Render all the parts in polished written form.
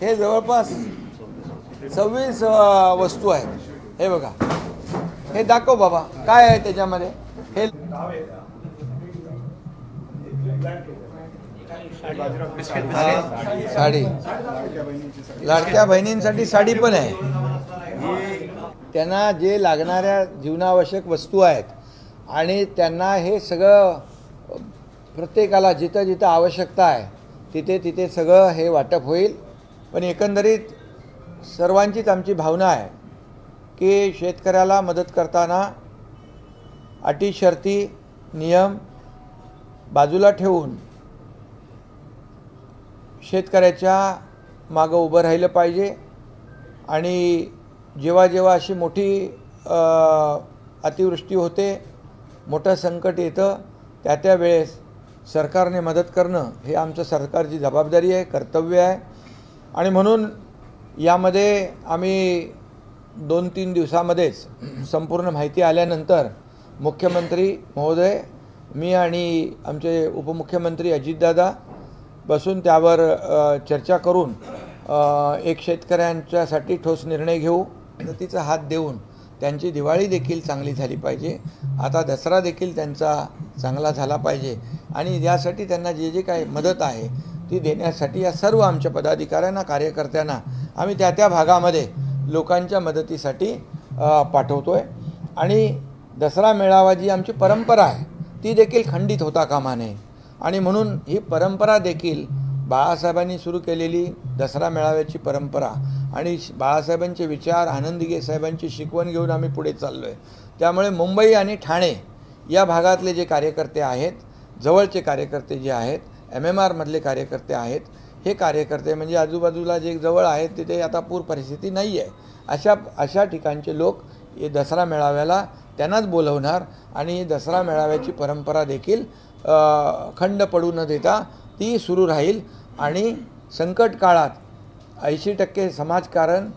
हे जवळपास 26 वस्तू आहेत। हे बघा, हे दाखव बाबा काय आहे त्याच्यामध्ये। हे साडी, लाडक्या बहिणींसाठी साडी पण आहे। त्यांना जे लागणाऱ्या जीवनावश्यक वस्तू आहेत आणि त्यांना हे सगळं प्रत्येकाला जिथं जिथं आवश्यकता आहे तिथे तिथे सगळं हे वाटप होईल। पण एकंदरीत सर्वांचीच आमची भावना आहे की शेतकऱ्याला मदत करताना अटी शर्ती नियम बाजूला ठेवून शेतकऱ्याच्या मागं उभं राहिलं पाहिजे। आणि जेव्हा जेव्हा अशी मोठी अतिवृष्टी होते, मोठं संकट येतं, त्या वेळेस सरकारने मदत करणं हे आमचं सरकारची जबाबदारी आहे, कर्तव्य आहे। आणि म्हणून यामध्ये आम्ही 2-3 दिवसामध्येच संपूर्ण माहिती आल्यानंतर मुख्यमंत्री महोदय, मी आणि आमचे उपमुख्यमंत्री अजितदादा बसून त्यावर चर्चा करून एक शेतकऱ्यांच्यासाठी ठोस निर्णय घेऊ। मदतीचा हात देऊन त्यांची दिवाळी देखील चांगली झाली पाहिजे, आता दसरा देखील त्यांचा चांगला झाला पाहिजे। आणि यासाठी त्यांना जे जे काही मदत आहे ती देण्यासाठी या सर्व आमच्या पदाधिकाऱ्यांना कार्यकर्त्यांना आम्ही त्या भागामध्ये लोकांच्या मदतीसाठी पाठवतोय। आणि दसरा मेळावा जी आमची परंपरा आहे ती देखील खंडित होता कामा नये। आणि म्हणून ही परंपरा देखील बाळासाहेबांनी सुरू केलेली दसरा मेळाव्याची परंपरा आणि बाळासाहेबांचे विचार, आनंदीगे साहेबांची शिकवण घेऊन आम्ही पुढे चाललो आहे। त्यामुळे मुंबई आणि ठाणे या भागातले जे कार्यकर्ते आहेत, जवळचे कार्यकर्ते जे आहेत, MMR मधले कार्यकर्ते आहेत, हे कार्यकर्ते म्हणजे आजूबाजूला जे जवळ आहेत तिथे आता पूर परिस्थिती नाही आहे, अशा ठिकाणचे लोक हे दसरा मेळाव्याला त्यांनाच बोलवणार। आणि दसरा मेळाव्याची परंपरा देखील खंड पडू न देता ती सुरू राहील। आणि संकट काळात 80% समाजकारण,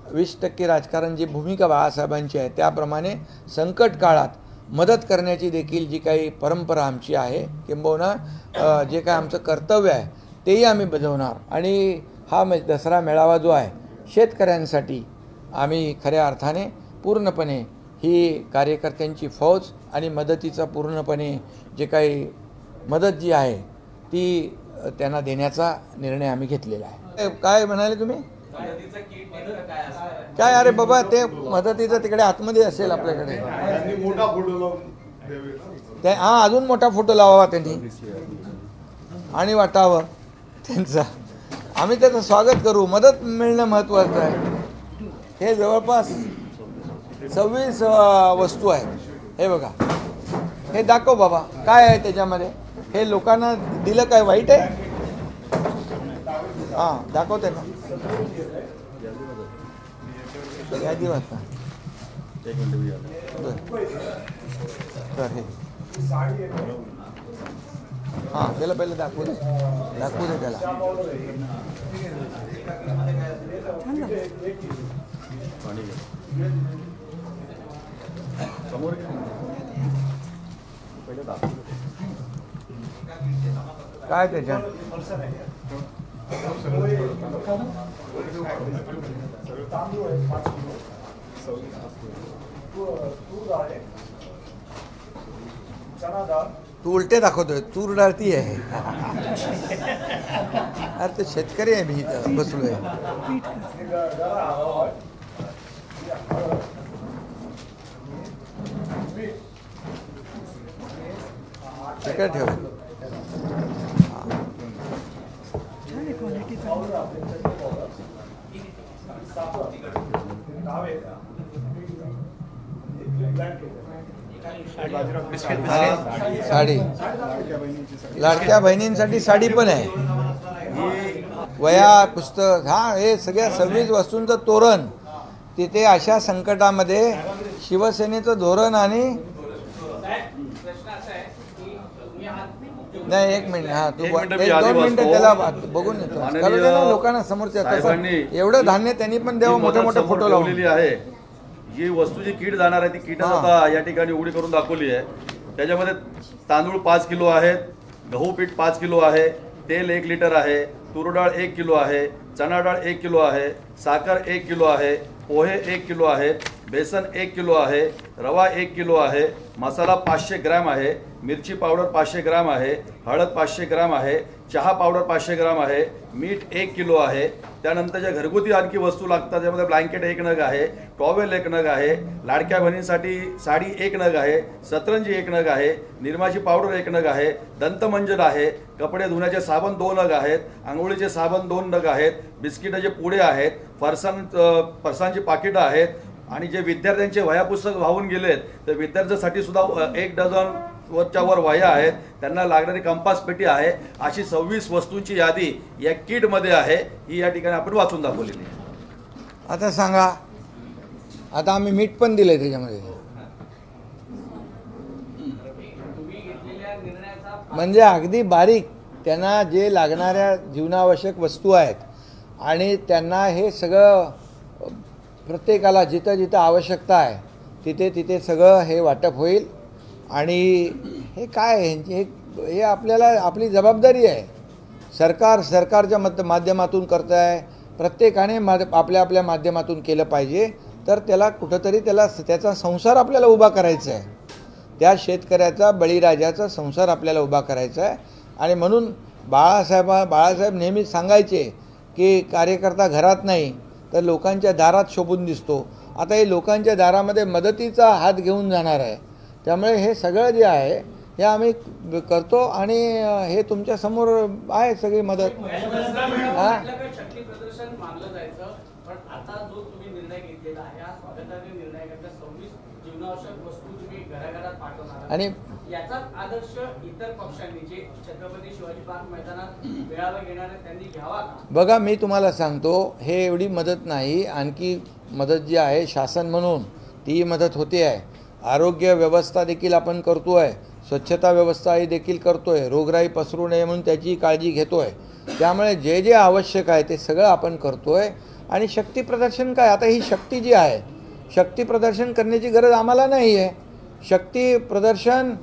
20% राजकारण, जी भूमिका बाळासाहेबांची आहे त्याप्रमाणे संकट काळात मदत करण्याची देखील जी काही परंपरा आमची आहे, किंबहुना जे काय आमचं कर्तव्य आहे तेही आम्ही बजावणार। आणि हा दसरा मेळावा जो आहे शेतकऱ्यांसाठी आम्ही खऱ्या अर्थाने पूर्णपणे ही कार्यकर्त्यांची फौज आणि मदतीचा पूर्णपणे जे काही मदत जी आहे ती त्यांना देण्याचा निर्णय आम्ही घेतलेला आहे। काय म्हणाले तुम्ही? काय अरे बाबा, ते मदतीचं तिकडे आतमध्ये असेल आपल्याकडे, ते हां अजून मोठा फोटो लावावा त्यांनी आणि वाटावं त्यांचा, आम्ही त्याचं स्वागत करू। मदत मिळणं महत्त्वाचं आहे। हे जवळपास 26 वस्तू आहेत। हे बघा, हे दाखव बाबा काय आहे त्याच्यामध्ये। हे लोकांना दिलं काय वाईट आहे? हां दाखवते ना, यादी वाचता तर हे हां पहिले दाखवू दे त्याला। काय त्याच्यात तू उलटे दाखवतोय, तूर डाळ ती आहे। अरे ते शेतकरी आहे, मी इथं बसलोय। तिकडे ठेव। साडी, लाडक्या बहिणींसाठी साडी पण आहे। वया, पुस्तक, हां हे सगळ्या 26 वस्तूंचं तोरण तिथे अशा संकटामध्ये शिवसेनेचं धोरण आणि नाही 1 मिनिट, हां तू 1-2 मिनिटं त्याला बघून येतो, करू दे ना लोकांना समोरच्या। एवढं धान्य त्यांनी पण द्यावं, मोठे मोठे फोटो लावलेली आहे। जी वस्तू जी कीट जाणार आहे ती कीट आता या ठिकाणी उघडी करून दाखवली आहे। त्याच्यामध्ये तांदूळ 5 किलो आहेत, गहू पीठ 5 किलो आहे, तेल 1 लिटर आहे, तूर डाळ 1 किलो आहे, चणा डाळ 1 किलो आहे, साखर 1 किलो आहे, पोहे 1 किलो आहे, बेसन 1 किलो आहे, रवा 1 किलो आहे, मसाला 500 ग्रॅम आहे, मिरची पावडर 500 ग्रॅम आहे, हळद 500 ग्रॅम आहे, चहा पावडर 500 ग्रॅम आहे, मीठ 1 किलो आहे. त्यानंतर ज्या घरगुती आणखी वस्तू लागतात त्यामध्ये ब्लँकेट 1 नग आहे, टॉवेल 1 नग आहे, लाडक्या बहिणींसाठी साडी 1 नग आहे, सतरंजी 1 नग आहे, निरमाची पावडर 1 नग आहे, दंतमंजन आहे, कपडे धुण्याचे साबण 2 नग आहेत, आंघोळीचे साबण 2 नग आहेत, बिस्किटाचे पुडे आहेत, फरसांची पाकिटं आहेत. आणि जे विद्यार्थ्यांचे वह्या पुस्तक वाहून गेलेत तर विद्यार्थ्यांसाठी सुद्धा 1 डझन वरच्या वर वह्या आहेत, त्यांना लागणारी कंपास पेटी आहे. अशी 26 वस्तूंची यादी या किटमध्ये आहे. ही या ठिकाणी आपण वाचून दाखवलेली आहे. आता सांगा, आता आम्ही मीठ पण दिलंय त्याच्यामध्ये, म्हणजे अगदी बारीक त्यांना जे लागणाऱ्या जीवनावश्यक वस्तू आहेत आणि त्यांना हे सगळं प्रत्येकाला जिथं जिथं आवश्यकता आहे तिथे तिथे सगळं हे वाटप होईल. आणि हे काय हे आपल्याला आपली जबाबदारी आहे. सरकारच्या माध्यमातून करत आहे, प्रत्येकाने आपल्या आपल्या माध्यमातून केलं पाहिजे. तर त्याला कुठंतरी त्याचा संसार आपल्याला उभा करायचा आहे. त्या शेतकऱ्याचा बळीराजाचा संसार आपल्याला उभा करायचा आहे. आणि म्हणून बाळासाहेब नेहमीच सांगायचे की कार्यकर्ता घरात नाही तर लोकांच्या दारात शोभून दिसतो. आता हे लोकांच्या दारामध्ये मदतीचा हात घेऊन जाणार आहे. त्यामुळे हे सगळं जे आहे हे आम्ही करतो आणि हे तुमच्या समोर आहे सगळी मदत. शक्ती प्रदर्शन मानलं जायचं, पण आता जो तुम्ही निर्णय घेतलेला आहे हा स्वागतार्ह निर्णय आहे. 26 जीवनावश्यक वस्तू तुम्ही घराघरात पाठवणार आणि याचा आदर्श इतर पक्षांनी जे छत्रपती शिवाजी पार्क मैदानात मेळावा घेणार आहेत त्यांनी घ्यावा का? बघा, मी तुम्हाला सांगतो, हे एवढी मदत नाही, आणखी मदत जी आहे शासन म्हणून ती मदत होते आहे. आरोग्य व्यवस्था देखील आपण करतो आहे, स्वच्छता व्यवस्था देखील करतो आहे, रोगराई पसरू नये म्हणून त्याची काळजी घेतो आहे. त्यामुळे जे जे आवश्यक आहे ते सगळं आपण करतो आहे. आणि शक्ती प्रदर्शन काय, आता ही शक्ती जी आहे, शक्ती प्रदर्शन करण्याची गरज आम्हाला नाही आहे. शक्ती प्रदर्शन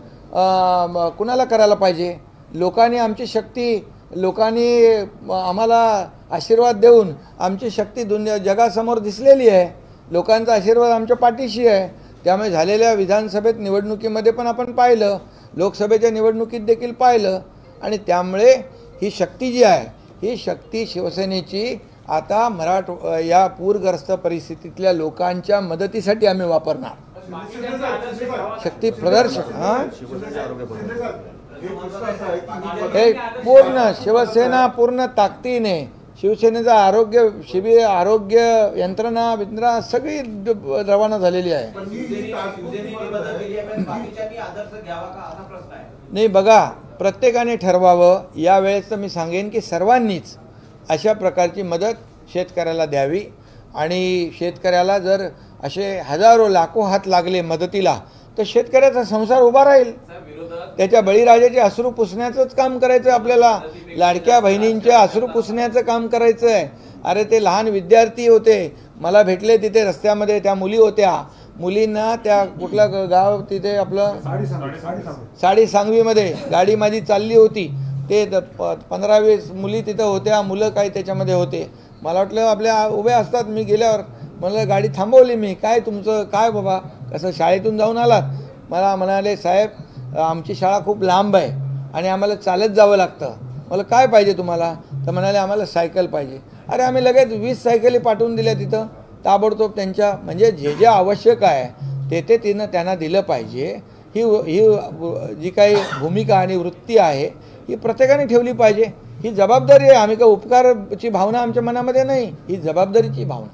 कुणाला करायला पाहिजे? लोकांनी आमची शक्ती, लोकांनी आम्हाला आशीर्वाद देऊन आमची शक्ती जगासमोर दिसलेली आहे. लोकांचा आशीर्वाद आमच्या पाठीशी आहे. त्यामुळे झालेल्या विधानसभेत निवडणुकीमध्ये पण आपण पाहिलं, लोकसभेच्या निवडणुकीत देखील पाहिलं. आणि त्यामुळे ही शक्ती जी आहे ही शक्ती शिवसेनेची आता या पूरग्रस्त परिस्थितीतल्या लोकांच्या मदतीसाठी आम्ही वापरणार. शक्ती प्रदर्शन हे पूर्ण शिवसेना पूर्ण ताकदीने, शिवसेनेचा आरोग्य शिबिर, आरोग्य यंत्रणा सगळी रवाना झालेली आहे. नाही, बघा, प्रत्येकाने ठरवावं. यावेळेस तर मी सांगेन की सर्वांनीच अशा प्रकारची मदत शेतकऱ्याला द्यावी. आणि शेतकऱ्याला जर असे हजारो लाखो हात लागले मदतीला तर शेतकऱ्याचा संसार उभा राहील. त्याच्या बळीराजाचे अश्रू पुसण्याचंच काम करायचं आहे आपल्याला. लाडक्या बहिणींचे अश्रू पुसण्याचं काम करायचं आहे. अरे, ते लहान विद्यार्थी होते, मला भेटले तिथे रस्त्यामध्ये, त्या मुली होत्या. मुलींना त्या कुठलं गाव तिथे आपलं साडी सांगवीमध्ये गाडी माझी चालली होती, ते 15-20 मुली तिथं होत्या, मुलं काही त्याच्यामध्ये होते. मला वाटलं आपल्या उभ्या असतात. मी गेल्यावर मला गाडी थांबवली. मी काय तुमचं काय बाबा, कसं शाळेतून जाऊन आलात? मला म्हणाले, साहेब आमची शाळा खूप लांब आहे आणि आम्हाला चालत जावं लागतं. मला काय पाहिजे तुम्हाला? तर म्हणाले, आम्हाला सायकल पाहिजे. अरे, आम्ही लगेच 20 सायकली पाठवून दिल्या तिथं ताबडतोब. त्यांच्या म्हणजे जे जे आवश्यक आहे ते त्यांना दिलं पाहिजे. ही जी काही भूमिका आणि वृत्ती आहे ही प्रत्येकाने ठेवली पाहिजे. ही जबाबदारी आहे. आम्ही काय उपकाराची भावना आमच्या मनामध्ये नाही, ही जबाबदारीची भावना.